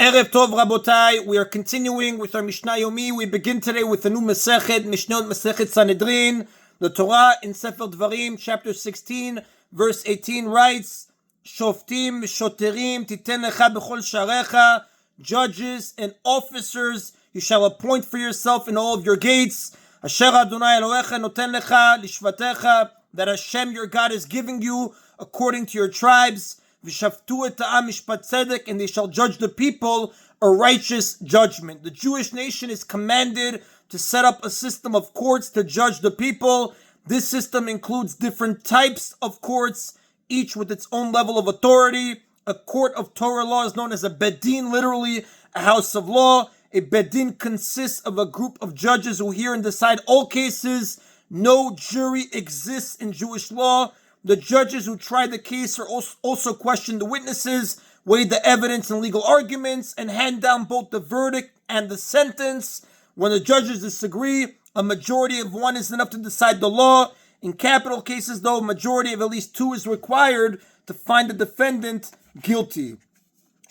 Erev Tov Rabotai, we are continuing with our Mishna Yomi. We begin today with a new Masechet, Mishnot Masechet Sanhedrin. The Torah in Sefer Dvarim, chapter 16, verse 18 writes, Shoftim, Shoterim, Titen Lecha B'chol Sharecha, judges and officers you shall appoint for yourself in all of your gates. Asher Adonai Elohecha noten lecha lishvatecha, that Hashem your God is giving you according to your tribes. V'shaftu et ha'am mishpat tzedek, and they shall judge the people a righteous judgment. The Jewish nation is commanded to set up a system of courts to judge the people. This system includes different types of courts, each with its own level of authority. A court of Torah law is known as a bedin, literally a house of law. A bedin consists of a group of judges who hear and decide all cases. No jury exists in Jewish law. The judges who try the case are also question the witnesses, weigh the evidence and legal arguments, and hand down both the verdict and the sentence. When the judges disagree, a majority of one is enough to decide the law. In capital cases, though, a majority of at least two is required to find the defendant guilty.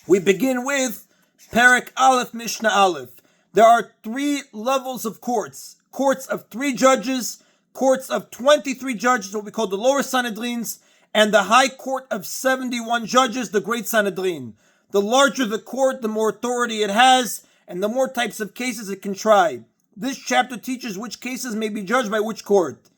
We begin with Perek Aleph, Mishnah Aleph. There are three levels of courts. Courts of 3 judges, courts of 23 judges, what we call the lower Sanhedrins, and the high court of 71 judges, the great Sanhedrin. The larger the court, the more authority it has, and the more types of cases it can try. This chapter teaches which cases may be judged by which court.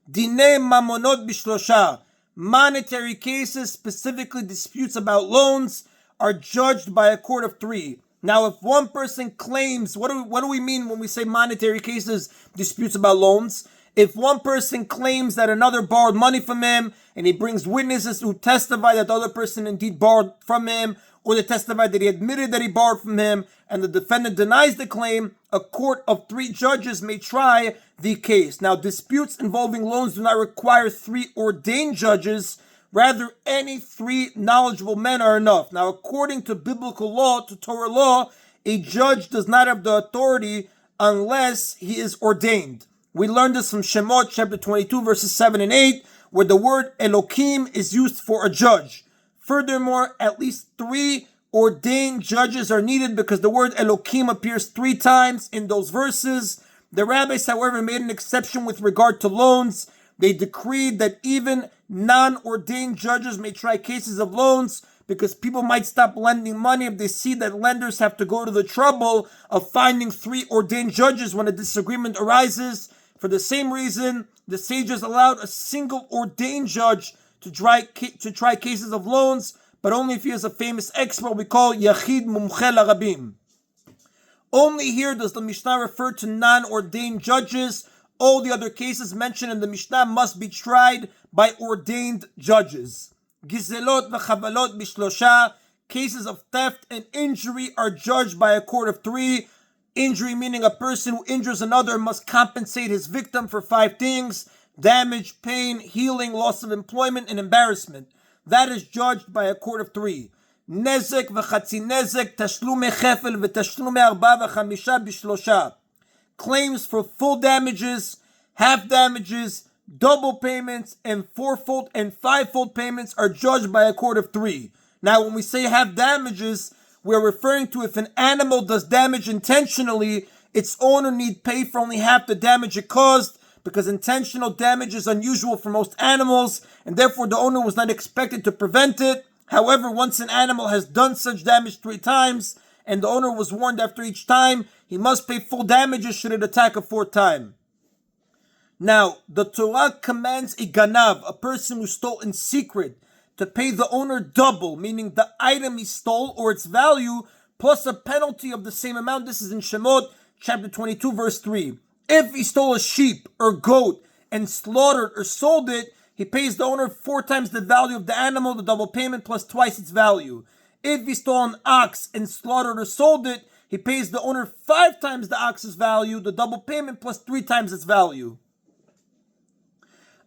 Dinei mamonot bishlosha. Monetary cases, specifically disputes about loans, are judged by a court of 3. Now, if one person claims, what do we mean when we say monetary cases, disputes about loans? If one person claims that another borrowed money from him, and he brings witnesses who testify that the other person indeed borrowed from him, or they testify that he admitted that he borrowed from him, and the defendant denies the claim, a court of 3 judges may try the case. Now, disputes involving loans do not require 3 ordained judges. Rather, any 3 knowledgeable men are enough. Now, according to biblical law, to Torah law, a judge does not have the authority unless he is ordained. We learned this from Shemot, chapter 22, verses 7 and 8, where the word Elokim is used for a judge. Furthermore, at least 3 ordained judges are needed because the word Elokim appears 3 times in those verses. The rabbis, however, made an exception with regard to loans. They decreed that even non-ordained judges may try cases of loans because people might stop lending money if they see that lenders have to go to the trouble of finding 3 ordained judges when a disagreement arises. For the same reason, the sages allowed a single ordained judge to try cases of loans, but only if he is a famous expert we call Yachid Mumche Larabim. Only here does the Mishnah refer to non-ordained judges. All the other cases mentioned in the Mishnah must be tried by ordained judges. Gizelot v'chavalot bishlosha, cases of theft and injury are judged by a court of 3. Injury meaning a person who injures another must compensate his victim for 5 things: damage, pain, healing, loss of employment, and embarrassment. That is judged by a court of 3. Nezek v'chatzi nezek, tashlume chefel v'tashlume arba v'chamisha bishlosha. Claims for full damages, half damages, double payments, and 4-fold and 5-fold payments are judged by a court of 3. Now, when we say half damages, we're referring to if an animal does damage intentionally, its owner need pay for only half the damage it caused, because intentional damage is unusual for most animals, and therefore the owner was not expected to prevent it. However, once an animal has done such damage 3 times, and the owner was warned after each time, he must pay full damages should it attack a 4th time. Now, the Torah commands a ganav, a person who stole in secret, to pay the owner double, meaning the item he stole or its value, plus a penalty of the same amount. This is in Shemot, chapter 22, verse 3. If he stole a sheep or goat and slaughtered or sold it, he pays the owner 4 times the value of the animal, the double payment, plus twice its value. If he stole an ox and slaughtered or sold it, he pays the owner 5 times the ox's value, the double payment, plus 3 times its value.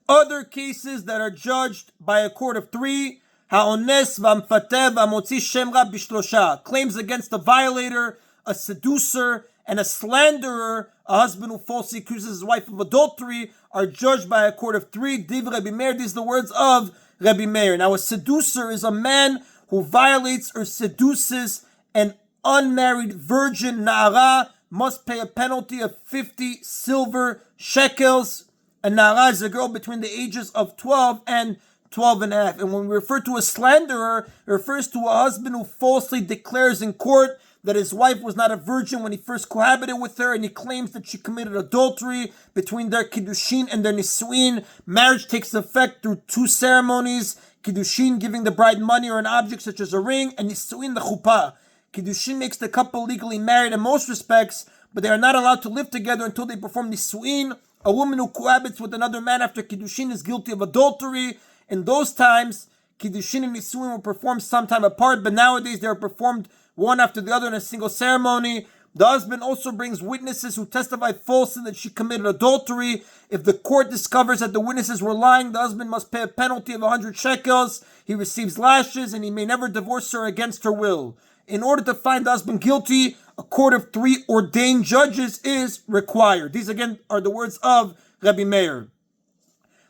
Other cases that are judged by a court of 3, ha'ones v'amfateh v'amotzi shemra bishlosha, claims against a violator, a seducer, and a slanderer, a husband who falsely accuses his wife of adultery, are judged by a court of 3. Div Rabbi Meir, these are the words of Rabbi Meir. Now, a seducer is a man who violates or seduces an unmarried virgin Na'ara must pay a penalty of 50 silver shekels. A Na'ara is a girl between the ages of 12 and 12 and a half. And when we refer to a slanderer, it refers to a husband who falsely declares in court that his wife was not a virgin when he first cohabited with her, and he claims that she committed adultery between their kiddushin and their nisuin. Marriage takes effect through two ceremonies: kiddushin, giving the bride money or an object such as a ring, and nisuin, the chuppah. Kiddushin makes the couple legally married in most respects, but they are not allowed to live together until they perform nisuin. A woman who cohabits with another man after kiddushin is guilty of adultery. In those times, kiddushin and nisuin were performed sometime apart, but nowadays they are performed one after the other in a single ceremony. The husband also brings witnesses who testify falsely that she committed adultery. If the court discovers that the witnesses were lying, the husband must pay a penalty of 100 shekels. He receives lashes, and he may never divorce her against her will. In order to find the husband guilty, a court of 3 ordained judges is required. These again are the words of Rabbi Meir.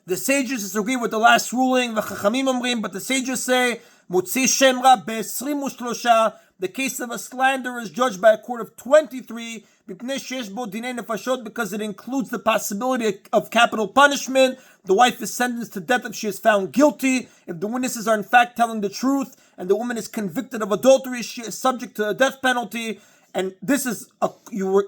The sages disagree with the last ruling, but the sages say, Mutzi Shem Ra be-23. The case of a slander is judged by a court of 23 because it includes the possibility of capital punishment. The wife is sentenced to death if she is found guilty. If the witnesses are in fact telling the truth and the woman is convicted of adultery, she is subject to a death penalty. And this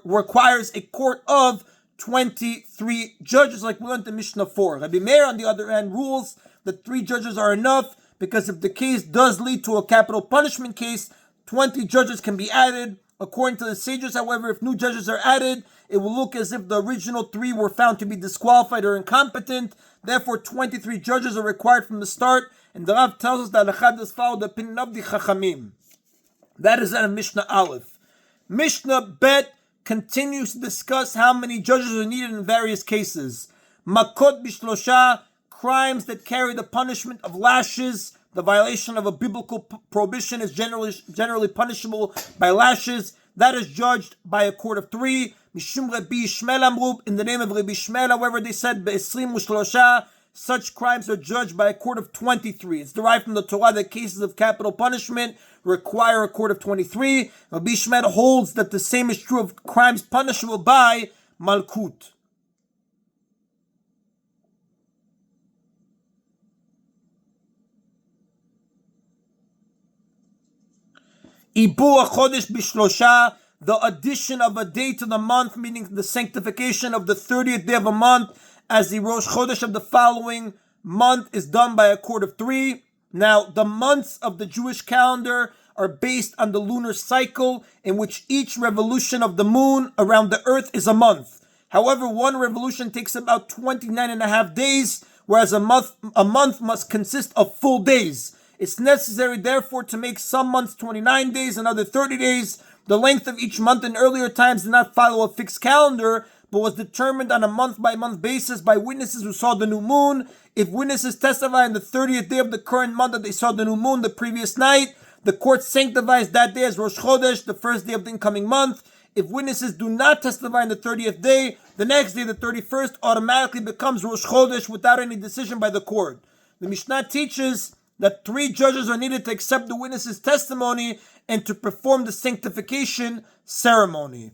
requires a court of 23 judges, like we learned in Mishnah 4. Rabbi Meir, on the other hand, rules that 3 judges are enough, because if the case does lead to a capital punishment case, 20 judges can be added. According to the sages, however, if new judges are added, it will look as if the original 3 were found to be disqualified or incompetent. Therefore, 23 judges are required from the start, and the Rav tells us that Halakha does follow the opinion of the Chachamim. That is out of Mishnah Aleph. Mishnah Bet continues to discuss how many judges are needed in various cases. Makot bishlosha, crimes that carry the punishment of lashes. The violation of a biblical prohibition is generally punishable by lashes. That is judged by a court of 3. Mishum Rabbi Yishmael Amru, in the name of Rabbi Yishmael, however, they said be'esrim u'shlosha, such crimes are judged by a court of 23. It's derived from the Torah that cases of capital punishment require a court of 23. Rabbi Yishmael holds that the same is true of crimes punishable by malkut. Ibur chodesh bishlosha, the addition of a day to the month, meaning the sanctification of the 30th day of a month as the Rosh Chodesh of the following month, is done by a court of 3. Now, the months of the Jewish calendar are based on the lunar cycle, in which each revolution of the moon around the earth is a month. However, one revolution takes about 29 and a half days, whereas a month must consist of full days. It's necessary, therefore, to make some months 29 days and other 30 days. The length of each month in earlier times did not follow a fixed calendar, but was determined on a month-by-month basis by witnesses who saw the new moon. If witnesses testify on the 30th day of the current month that they saw the new moon the previous night, the court sanctifies that day as Rosh Chodesh, the first day of the incoming month. If witnesses do not testify on the 30th day, the next day, the 31st, automatically becomes Rosh Chodesh without any decision by the court. The Mishnah teaches that 3 judges are needed to accept the witness's testimony and to perform the sanctification ceremony.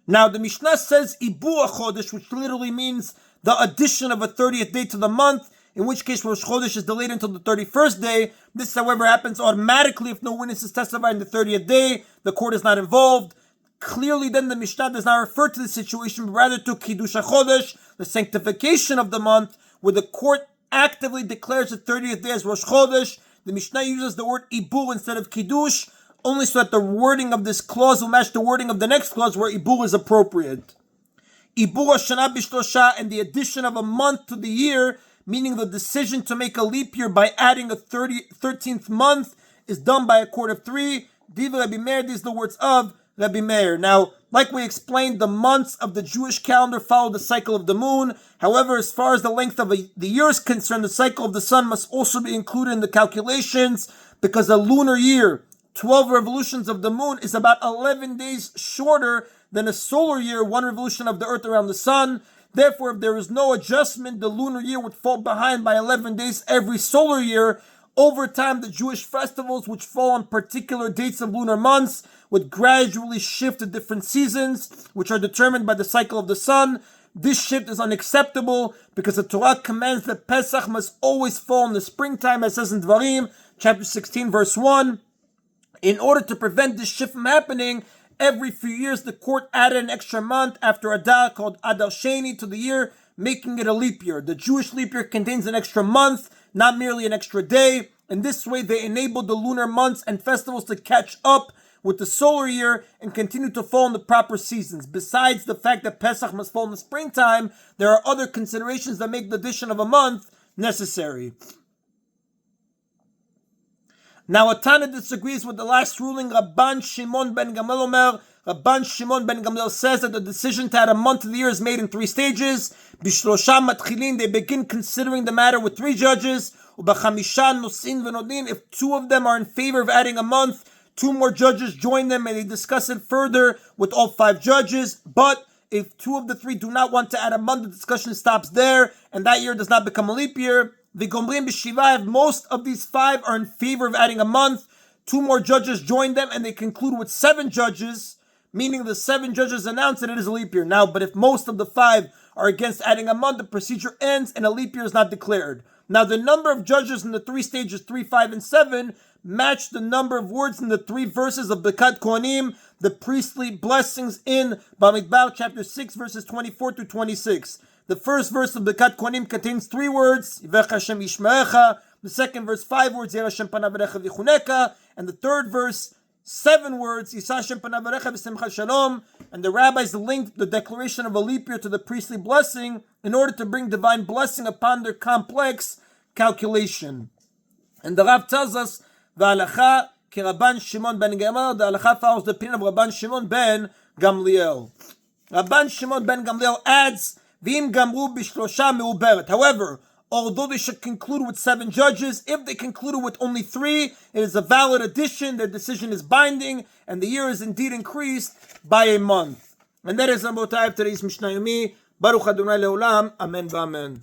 Now, the Mishnah says Ibur Chodesh, which literally means the addition of a 30th day to the month, in which case Rosh Chodesh is delayed until the 31st day. This, however, happens automatically if no witnesses testify on the 30th day. The court is not involved. Clearly, then, the Mishnah does not refer to the situation, but rather to Kiddush HaChodesh, the sanctification of the month, where the court actively declares the 30th day as Rosh Chodesh. The Mishnah uses the word Ibur instead of Kiddush, only so that the wording of this clause will match the wording of the next clause where Ibur is appropriate. Ibur Shana Bishlosha, and the addition of a month to the year, meaning the decision to make a leap year by adding a 13th month, is done by a court of 3. Diva Rabbi Meir, these are the words of Rabbi Meir. Now, like we explained, the months of the Jewish calendar follow the cycle of the moon. However, as far as the length of the year is concerned, the cycle of the sun must also be included in the calculations, because a lunar year, 12 revolutions of the moon, is about 11 days shorter than a solar year, 1 revolution of the earth around the sun. Therefore, if there is no adjustment, the lunar year would fall behind by 11 days every solar year. Over time, the Jewish festivals, which fall on particular dates of lunar months, would gradually shift to different seasons, which are determined by the cycle of the sun. This shift is unacceptable because the Torah commands that Pesach must always fall in the springtime, as says in Dvarim, chapter 16, verse 1. In order to prevent this shift from happening, every few years the court added an extra month after Adar called Adar Sheni to the year, making it a leap year. The Jewish leap year contains an extra month, not merely an extra day. In this way, they enabled the lunar months and festivals to catch up with the solar year and continue to fall in the proper seasons. Besides the fact that Pesach must fall in the springtime, there are other considerations that make the addition of a month necessary. Now, a Tana disagrees with the last ruling. Rabban Shimon ben Gamliel Omer. Rabban Shimon ben Gamliel says that the decision to add a month to the year is made in 3 stages. Bishlosha matchilin, they begin considering the matter with 3 judges. Ubachamisha nosin v'nodin, if 2 of them are in favor of adding a month, 2 more judges join them and they discuss it further with all 5 judges. But if 2 of the 3 do not want to add a month, the discussion stops there, and that year does not become a leap year. The Gomrim b'Shiva, if most of these 5 are in favor of adding a month, 2 more judges join them and they conclude with 7 judges, meaning the 7 judges announce that it is a leap year. Now, but if most of the 5 are against adding a month, the procedure ends and a leap year is not declared. Now, the number of judges in the 3 stages, 3, 5, and 7, match the number of words in the 3 verses of Bekat Kohanim, the priestly blessings in Bamidbar, chapter 6, verses 24 to 26. The first verse of Bekat Kohanim contains 3 words, Yivech Hashem Yishmerecha. The second verse, 5 words, Yer Hashem Panav Elecha V'Yichuneka. And the third verse, 7 words, Yisa Hashem Panav Elecha V'Simcha Shalom. And the rabbis linked the declaration of a leap year to the priestly blessing in order to bring divine blessing upon their complex calculation. And the Rav tells us, V'alacha ki Rabban Shimon ben Gamliel, the halacha follows the opinion of Rabban Shimon ben Gamliel. Rabban Shimon ben Gamliel adds, V'im gamru b'shlosha me'uberet. However, although they should conclude with 7 judges, if they concluded with only 3, it is a valid addition, their decision is binding, and the year is indeed increased by a month. And that is Rabotai of today's Mishna Yomi. Baruch Adonai Leolam. Amen v'amen.